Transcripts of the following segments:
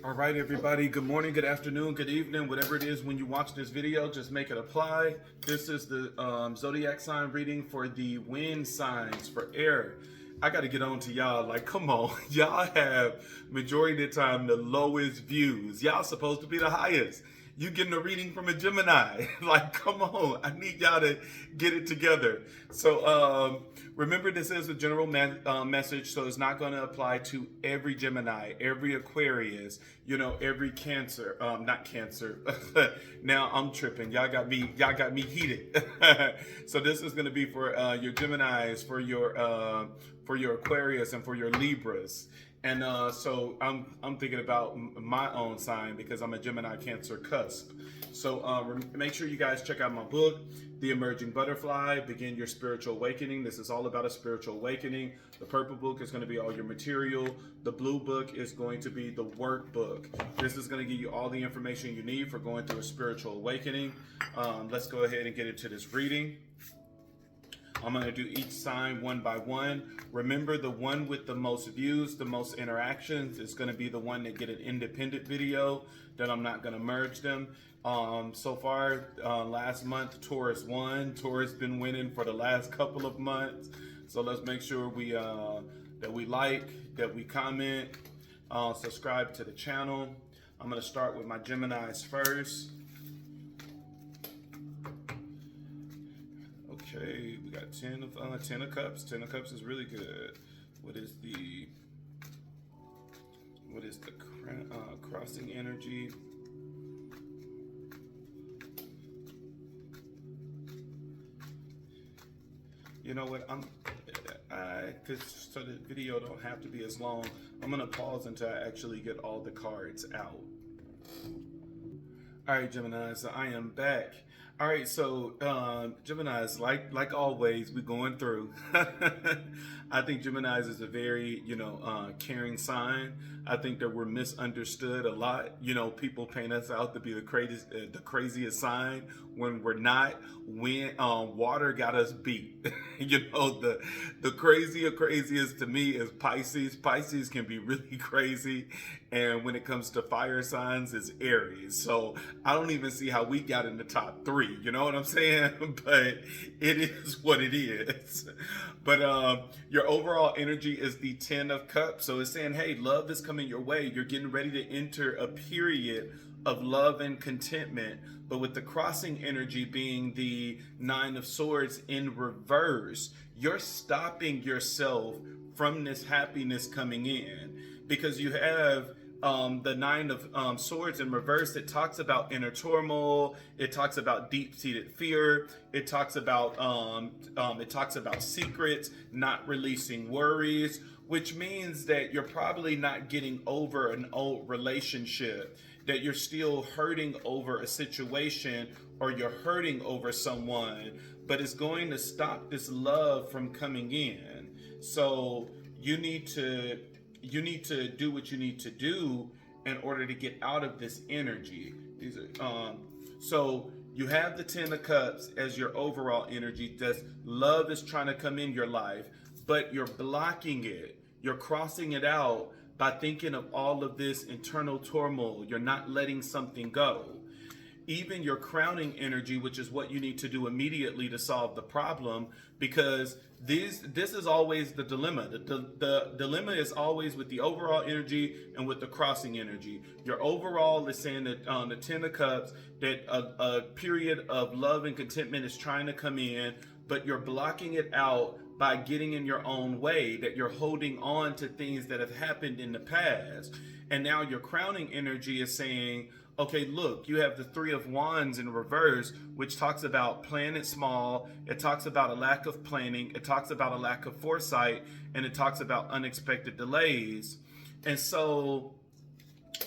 All right, everybody. Good morning, good afternoon, good evening, whatever it is when you watch this video, just make it apply. This is the Zodiac sign reading for the wind signs for air. I got to get on to y'all. Like, come on. Y'all have, majority of the time, the lowest views. Y'all supposed to be the highest. You getting a reading from a Gemini. Like, come on. I need y'all to get it together. So, remember, this is a general message, so it's not going to apply to every Gemini, every Aquarius, you know, every Cancer. Not Cancer. Now I'm tripping. Y'all got me heated. So this is going to be for your Geminis, for your Aquarius, and for your Libras. And so I'm thinking about my own sign because I'm a Gemini Cancer cusp. So make sure you guys check out my book, The Emerging Butterfly, Begin Your Spiritual Awakening. This is all about a spiritual awakening. The purple book is going to be all your material. The blue book is going to be the workbook. This is going to give you all the information you need for going through a spiritual awakening. Let's go ahead and get into this reading. I'm going to do each sign one by one. Remember, the one with the most views, the most interactions is going to be the one that get an independent video, that I'm not going to merge them. So far, last month, Taurus won. Taurus been winning for the last couple of months. So let's make sure that we like, that we comment, subscribe to the channel. I'm going to start with my Geminis first. Okay, we got 10 of Cups. 10 of Cups is really good. What is the crossing energy? You know what? So the video don't have to be as long. I'm gonna pause until I actually get all the cards out. All right, Gemini, so I am back. All right, so Geminis, like always, we're going through. I think Geminis is a very, caring sign. I think that we're misunderstood a lot. You know, people paint us out to be the craziest sign when we're not. When water got us beat. You know, the craziest to me is Pisces. Pisces can be really crazy, and when it comes to fire signs, it's Aries. So I don't even see how we got in the top 3. You know what I'm saying? But it is what it is. But your overall energy is the 10 of Cups. So it's saying, hey, love is coming your way. You're getting ready to enter a period of love and contentment. But with the crossing energy being the 9 of Swords in reverse, you're stopping yourself from this happiness coming in, because you have the 9 of Swords in reverse. It talks about inner turmoil. It talks about deep-seated fear. It talks about secrets, not releasing worries, which means that you're probably not getting over an old relationship, that you're still hurting over a situation, or you're hurting over someone, but it's going to stop this love from coming in. So you need to do what you need to do in order to get out of this energy. So you have the 10 of Cups as your overall energy. That love is trying to come in your life, but you're blocking it. You're crossing it out by thinking of all of this internal turmoil. You're not letting something go. Even your crowning energy, which is what you need to do immediately to solve the problem, because this is always the dilemma. The dilemma is always with the overall energy and with the crossing energy. Your overall is saying that the 10 of Cups, that a period of love and contentment is trying to come in, but you're blocking it out by getting in your own way, that you're holding on to things that have happened in the past. And now your crowning energy is saying, okay, look, you have the 3 of Wands in reverse, which talks about playing it small. It talks about a lack of planning. It talks about a lack of foresight, and it talks about unexpected delays. And so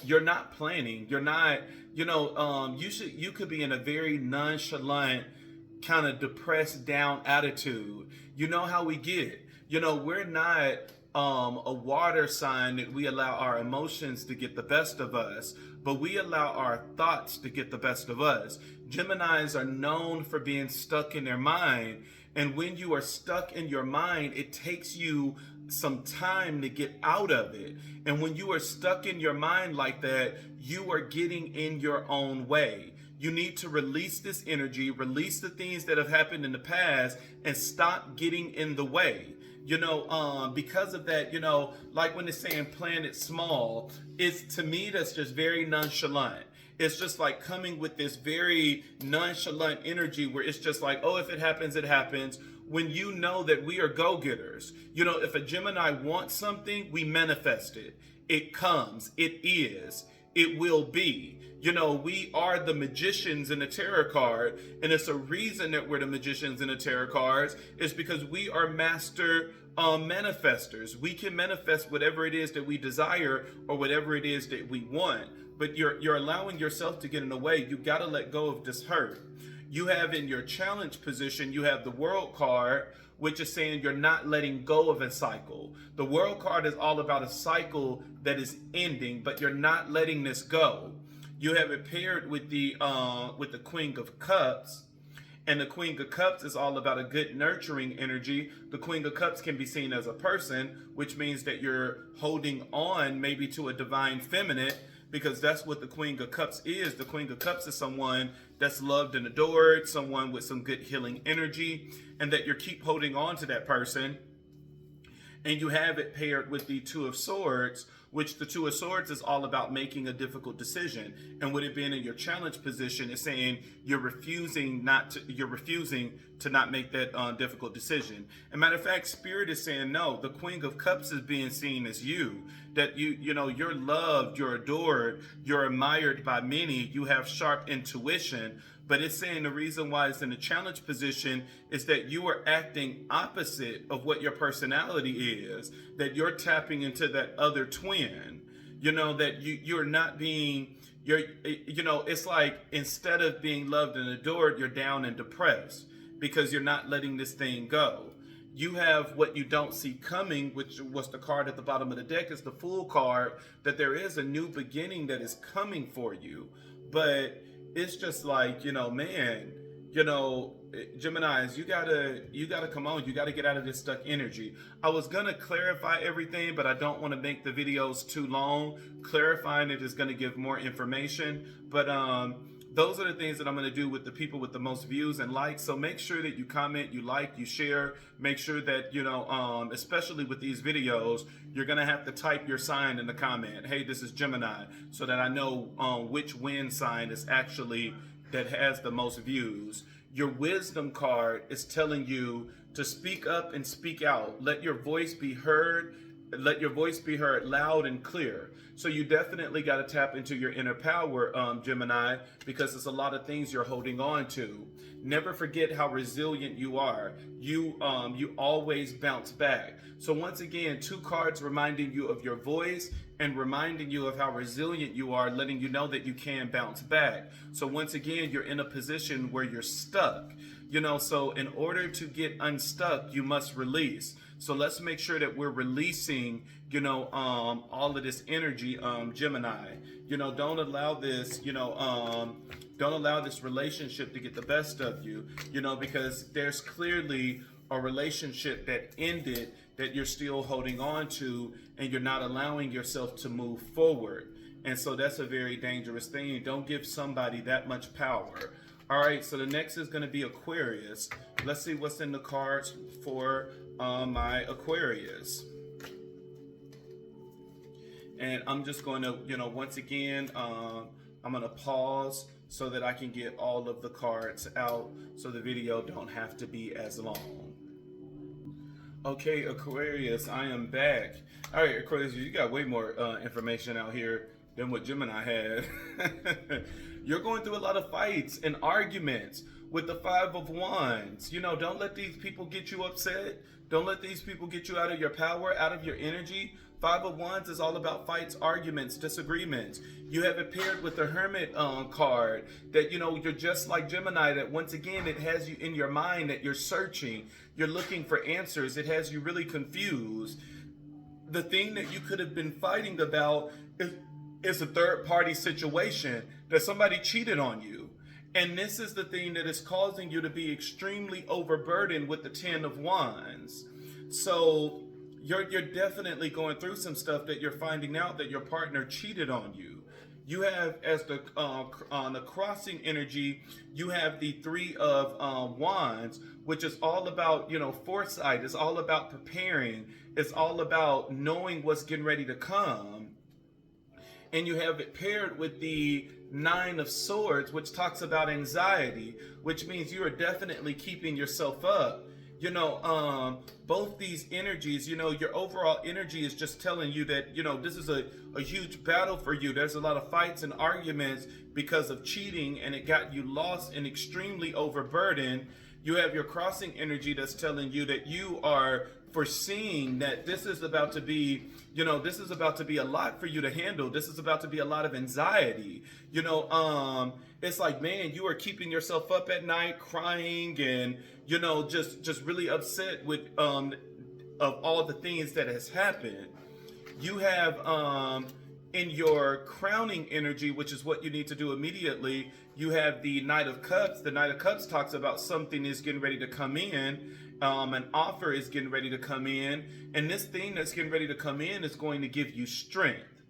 you're not planning. You're not, you could be in a very nonchalant, kind of depressed down attitude. You know how we get. We're not a water sign that we allow our emotions to get the best of us, but we allow our thoughts to get the best of us. Geminis are known for being stuck in their mind. And when you are stuck in your mind, it takes you some time to get out of it. And when you are stuck in your mind like that, you are getting in your own way. You need to release this energy, release the things that have happened in the past, and stop getting in the way. Because of that, like when it's saying plan it small, it's, to me, that's just very nonchalant. It's just like coming with this very nonchalant energy where it's just like, oh, if it happens, it happens. When you know that we are go-getters. If a Gemini wants something, we manifest it. It comes, it is, it will be. We are the magicians in the tarot card, and it's a reason that we're the magicians in the tarot cards. It's because we are master manifestors. We can manifest whatever it is that we desire or whatever it is that we want. But you're allowing yourself to get in the way. You got to let go of this hurt. You have in your challenge position, you have the World card, which is saying you're not letting go of a cycle. The World card is all about a cycle that is ending, but you're not letting this go. You have it paired with the Queen of Cups, and the Queen of Cups is all about a good nurturing energy. The Queen of Cups can be seen as a person, which means that you're holding on maybe to a divine feminine, because that's what the Queen of Cups is. The Queen of Cups is someone that's loved and adored, someone with some good healing energy, and that you keep holding on to that person. And you have it paired with the Two of Swords, which the Two of Swords is all about making a difficult decision. And with it being in your challenge position, it's saying you're refusing to not make that difficult decision. As a matter of fact, Spirit is saying no. The Queen of Cups is being seen as you. That you're loved, you're adored, you're admired by many. You have sharp intuition. But it's saying the reason why it's in the challenge position is that you are acting opposite of what your personality is, that you're tapping into that other twin, that you're not being, it's like instead of being loved and adored, you're down and depressed because you're not letting this thing go. You have what you don't see coming, which was the card at the bottom of the deck, is the Fool card, that there is a new beginning that is coming for you. But it's just like, Geminis, you gotta come on. You gotta get out of this stuck energy. I was gonna clarify everything, but I don't want to make the videos too long. Clarifying it is gonna give more information. But those are the things that I'm gonna do with the people with the most views and likes. So make sure that you comment, you like, you share. Make sure that, especially with these videos, you're gonna have to type your sign in the comment. Hey, this is Gemini, so that I know which wind sign is actually that has the most views. Your Wisdom card is telling you to speak up and speak out. Let your voice be heard. Let your voice be heard loud and clear. So you definitely got to tap into your inner power, Gemini, because there's a lot of things you're holding on to. Never forget how resilient you are. You always bounce back. So once again, 2 cards reminding you of your voice and reminding you of how resilient you are, letting you know that you can bounce back. So once again, you're in a position where you're stuck. So in order to get unstuck, you must release. So let's make sure that we're releasing, all of this energy, Gemini. Don't allow this, don't allow this relationship to get the best of you, because there's clearly a relationship that ended that you're still holding on to, and you're not allowing yourself to move forward. And so that's a very dangerous thing. Don't give somebody that much power. All right, so the next is going to be Aquarius. Let's see what's in the cards for my Aquarius. And I'm just going to, once again, I'm going to pause so that I can get all of the cards out so the video don't have to be as long. Okay, Aquarius, I am back. All right, Aquarius, you got way more information out here than what Gemini had. You're going through a lot of fights and arguments with the 5 of Wands. Don't let these people get you upset. Don't let these people get you out of your power, out of your energy. 5 of Wands is all about fights, arguments, disagreements. You have it paired with the Hermit card that, you're just like Gemini, that once again, it has you in your mind that you're searching. You're looking for answers. It has you really confused. The thing that you could have been fighting about is a third-party situation, that somebody cheated on you. And this is the thing that is causing you to be extremely overburdened with the 10 of Wands. So you're definitely going through some stuff that you're finding out that your partner cheated on you. You have, as the on the crossing energy, you have the three of wands, which is all about, foresight. It's all about preparing. It's all about knowing what's getting ready to come. And you have it paired with the nine of swords, which talks about anxiety, which means you are definitely keeping yourself up. Both these energies, your overall energy is just telling you that, this is a huge battle for you. There's a lot of fights and arguments because of cheating, and it got you lost and extremely overburdened. You have your crossing energy that's telling you that you are foreseeing that this is about to be, this is about to be a lot for you to handle. This is about to be a lot of anxiety. It's like, man, you are keeping yourself up at night crying and, just really upset with of all the things that has happened. You have in your crowning energy, which is what you need to do immediately, you have the Knight of Cups. The Knight of Cups talks about something is getting ready to come in. An offer is getting ready to come in. And this thing that's getting ready to come in is going to give you strength.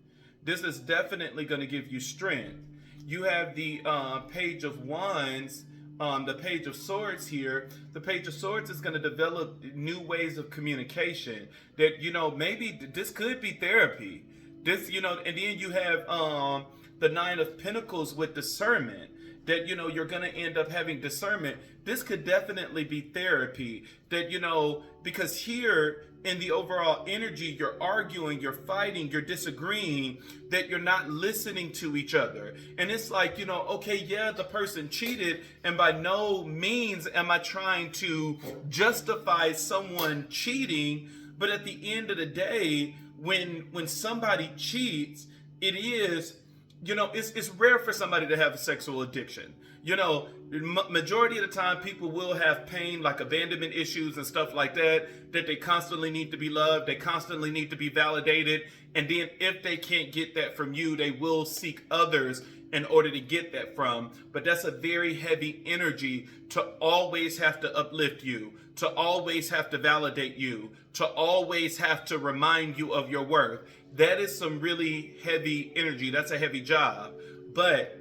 This is definitely going to give you strength. You have the Page of Wands, the Page of Swords here. The Page of Swords is going to develop new ways of communication. That, maybe this could be therapy. This, and then you have the Nine of Pentacles with discernment. That, you're going to end up having discernment. This could definitely be therapy. That, because here in the overall energy, you're arguing, you're fighting, you're disagreeing, that you're not listening to each other. And it's like, okay, yeah, the person cheated, and by no means am I trying to justify someone cheating. But at the end of the day, when somebody cheats, it is, it's rare for somebody to have a sexual addiction. Majority of the time people will have pain like abandonment issues and stuff like that they constantly need to be loved, they constantly need to be validated, and then if they can't get that from you, they will seek others in order to get that from. But that's a very heavy energy to always have to uplift you, to always have to validate you, to always have to remind you of your worth. That is some really heavy energy. That's a heavy job. But,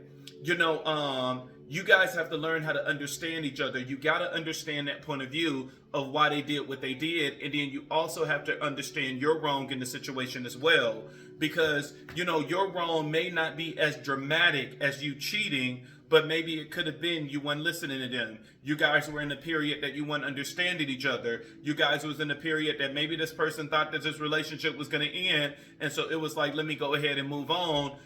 you guys have to learn how to understand each other. You got to understand that point of view of why they did what they did. And then you also have to understand your wrong in the situation as well. Because, your wrong may not be as dramatic as you cheating, but maybe it could have been you weren't listening to them. You guys were in a period that you weren't understanding each other. You guys was in a period that maybe this person thought that this relationship was going to end. And so it was like, let me go ahead and move on,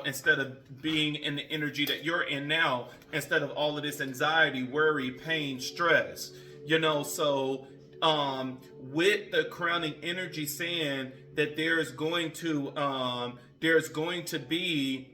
instead of being in the energy that you're in now, instead of all of this anxiety, worry, pain, stress, so with the crowning energy saying that there's going to be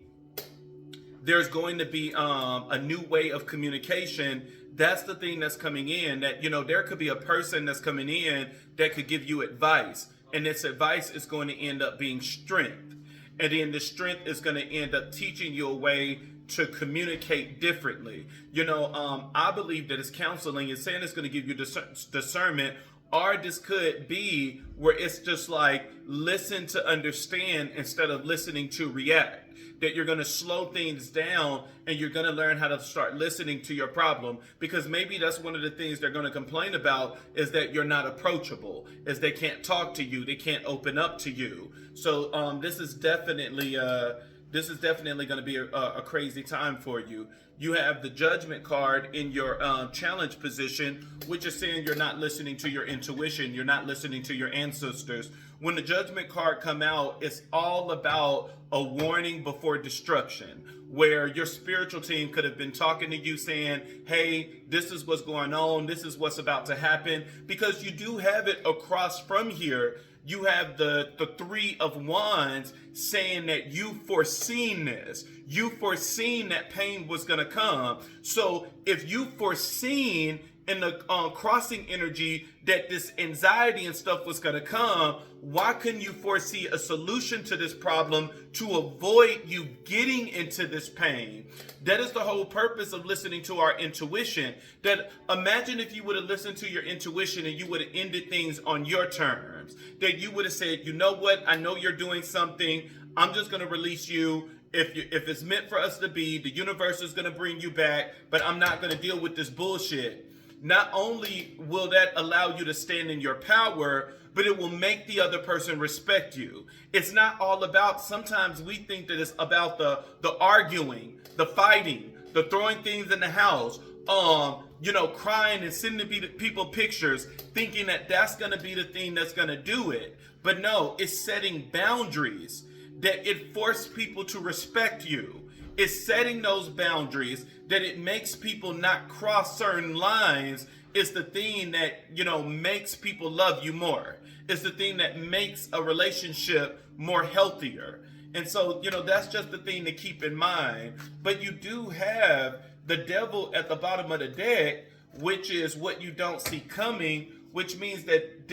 a new way of communication. That's the thing that's coming in, that, there could be a person that's coming in that could give you advice. And this advice is going to end up being strength. And then the strength is going to end up teaching you a way to communicate differently. I believe that it's counseling. It's saying it's going to give you discernment. Or this could be where it's just like listen to understand instead of listening to react. That you're going to slow things down and you're going to learn how to start listening to your problem. Because maybe that's one of the things they're going to complain about, is that you're not approachable, is they can't talk to you, they can't open up to you. So this is definitely going to be a crazy time for you. You have the Judgment card in your challenge position, which is saying you're not listening to your intuition, you're not listening to your ancestors. When the Judgment card come out, it's all about a warning before destruction, where your spiritual team could have been talking to you saying, hey, this is what's going on, this is what's about to happen, because you do have it across from here. You have the Three of Wands saying that you foreseen this. You foreseen that pain was going to come. So if you foreseen in the crossing energy that this anxiety and stuff was going to come, why couldn't you foresee a solution to this problem to avoid you getting into this pain? That is the whole purpose of listening to our intuition. That imagine if you would have listened to your intuition and you would have ended things on your terms. That you would have said, you know what, I know you're doing something. I'm just going to release you. If it's meant for us to be, the universe is going to bring you back, but I'm not going to deal with this bullshit. Not only will that allow you to stand in your power, but it will make the other person respect you. It's not all about, sometimes we think that it's about the arguing, the fighting, the throwing things in the house, crying and sending people pictures, thinking that that's going to be the thing that's going to do it. But no, it's setting boundaries, that it forces people to respect you. It's setting those boundaries, that it makes people not cross certain lines. It's the thing that, makes people love you more. It's the thing that makes a relationship more healthier. And so, that's just the thing to keep in mind. But you do have the devil at the bottom of the deck, which is what you don't see coming, which means that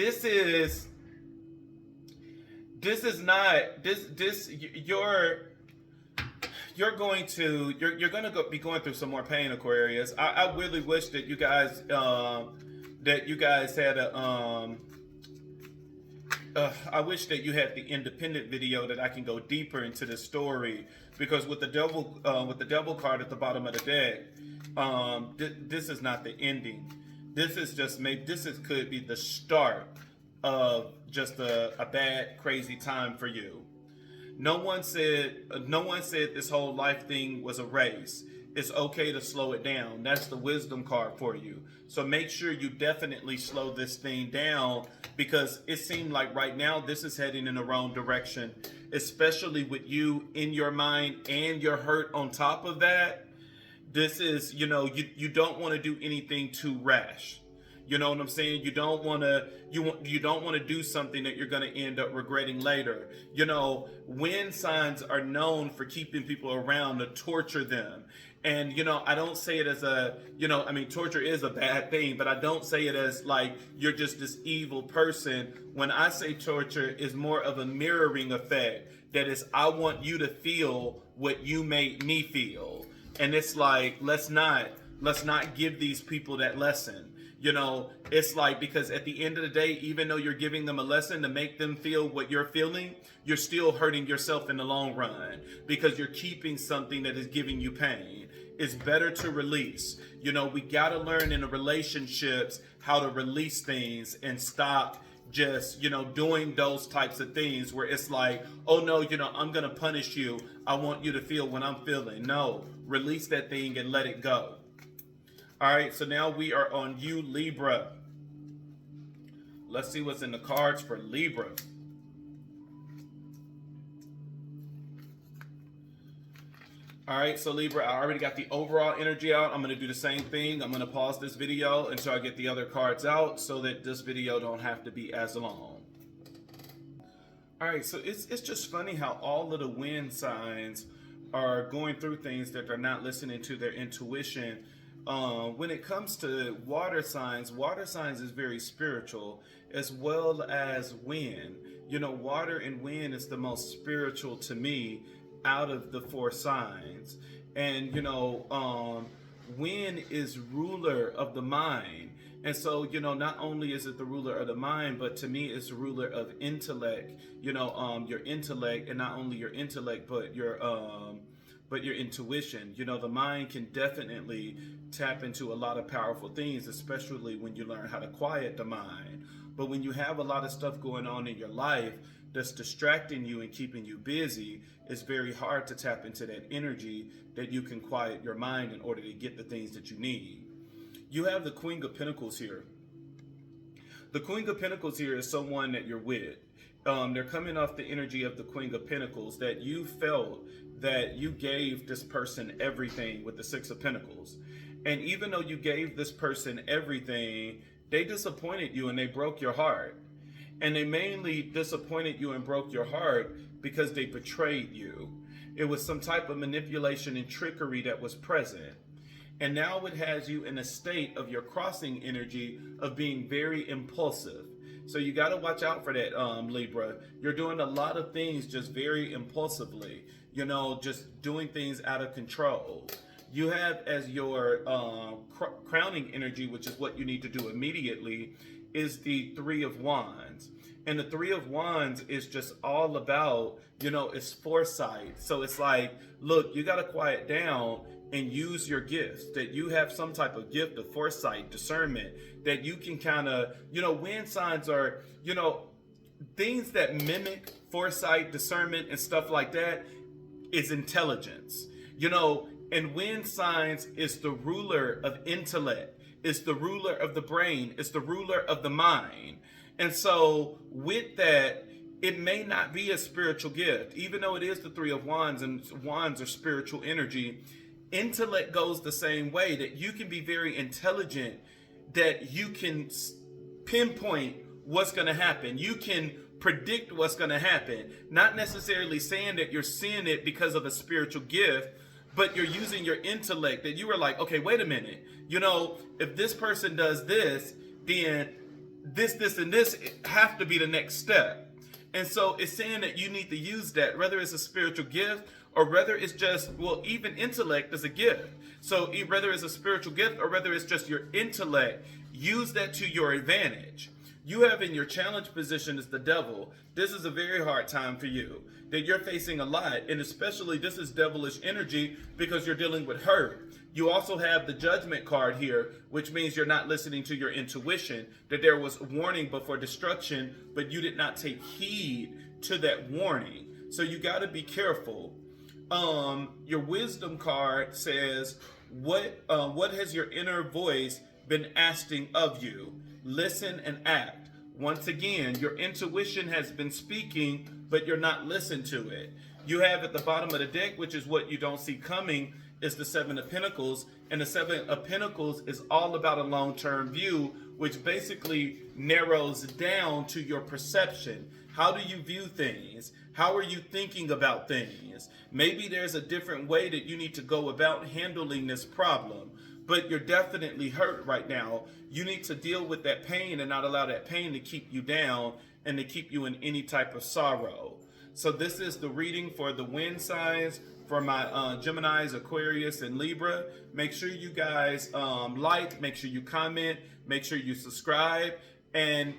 you're going to be going through some more pain, Aquarius. I really wish that you guys had I wish that you had the independent video that I can go deeper into the story, because with the devil card at the bottom of the deck, this is not the ending. This is just could be the start of just a bad, crazy time for you. No one said this whole life thing was a race. It's okay to slow it down. That's the wisdom card for you. So make sure you definitely slow this thing down, because it seemed like right now this is heading in the wrong direction, especially with you in your mind and your hurt on top of that. This is, you don't want to do anything too rash. You know what I'm saying? You don't want to do something that you're going to end up regretting later. Wind signs are known for keeping people around to torture them. And, I don't say it as torture is a bad thing, but I don't say it as like you're just this evil person. When I say torture, is more of a mirroring effect. That is, I want you to feel what you made me feel. And it's like, let's not give these people that lesson. It's like, because at the end of the day, even though you're giving them a lesson to make them feel what you're feeling, you're still hurting yourself in the long run, because you're keeping something that is giving you pain. It's better to release. We got to learn in the relationships how to release things and stop just, doing those types of things where it's like, oh no, I'm going to punish you. I want you to feel what I'm feeling. No, release that thing and let it go. All right, so now we are on you, Libra. Let's see what's in the cards for Libra. All right, so Libra, I already got the overall energy out. I'm going to do the same thing. I'm going to pause this video until I get the other cards out so that this video don't have to be as long. All right, so it's just funny how all of the wind signs are going through things that they're not listening to their intuition. When it comes to water signs is very spiritual, as well as wind. Water and wind is the most spiritual to me out of the four signs. And, wind is ruler of the mind. And so, not only is it the ruler of the mind, but to me it's the ruler of intellect, your intellect, and not only your intellect, but your intuition. The mind can definitely tap into a lot of powerful things, especially when you learn how to quiet the mind. But when you have a lot of stuff going on in your life that's distracting you and keeping you busy, it's very hard to tap into that energy that you can quiet your mind in order to get the things that you need. You have the Queen of Pentacles here. The Queen of Pentacles here is someone that you're with. They're coming off the energy of the Queen of Pentacles, that you felt that you gave this person everything with the Six of Pentacles. And even though you gave this person everything, they disappointed you and they broke your heart. And they mainly disappointed you and broke your heart because they betrayed you. It was some type of manipulation and trickery that was present. And now it has you in a state of your crossing energy of being very impulsive. So you got to watch out for that, Libra. You're doing a lot of things just very impulsively, just doing things out of control. You have as your crowning energy, which is what you need to do immediately, is the Three of Wands. And the Three of Wands is just all about, it's foresight. So it's like, look, you got to quiet down and use your gifts, that you have some type of gift of foresight, discernment, that you can kind of, wind signs are, things that mimic foresight, discernment, and stuff like that is intelligence, and wind signs is the ruler of intellect, it's the ruler of the brain, it's the ruler of the mind. And so with that, it may not be a spiritual gift, even though it is the Three of Wands, and wands are spiritual energy. Intellect goes the same way, that you can be very intelligent, that you can pinpoint what's going to happen. You can predict what's going to happen. Not necessarily saying that you're seeing it because of a spiritual gift, but you're using your intellect, that you are like, okay, wait a minute. If this person does this, then this, and this have to be the next step. And so it's saying that you need to use that, whether it's a spiritual gift or whether it's just, even intellect is a gift. So whether it's a spiritual gift or whether it's just your intellect, use that to your advantage. You have in your challenge position is the devil. This is a very hard time for you, that you're facing a lot. And especially this is devilish energy because you're dealing with hurt. You also have the judgment card here, which means you're not listening to your intuition, that there was warning before destruction, but you did not take heed to that warning. So you got to be careful. Your wisdom card says, what has your inner voice been asking of you? Listen and act. Once again, your intuition has been speaking, but you're not listening to it. You have at the bottom of the deck, which is what you don't see coming, is the Seven of Pentacles. And the Seven of Pentacles is all about a long-term view, which basically narrows down to your perception. How do you view things? How are you thinking about things? Maybe there's a different way that you need to go about handling this problem, but you're definitely hurt right now. You need to deal with that pain and not allow that pain to keep you down and to keep you in any type of sorrow. So this is the reading for the wind signs for my Geminis, Aquarius, and Libra. Make sure you guys make sure you comment, make sure you subscribe, and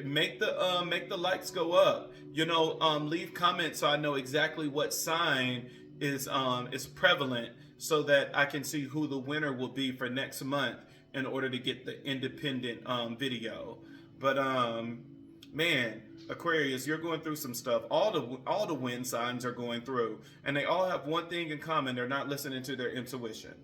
make the likes go up. Leave comments so I know exactly what sign is prevalent, so that I can see who the winner will be for next month in order to get the independent video. But man, Aquarius, you're going through some stuff. All the wind signs are going through, and they all have one thing in common: they're not listening to their intuition.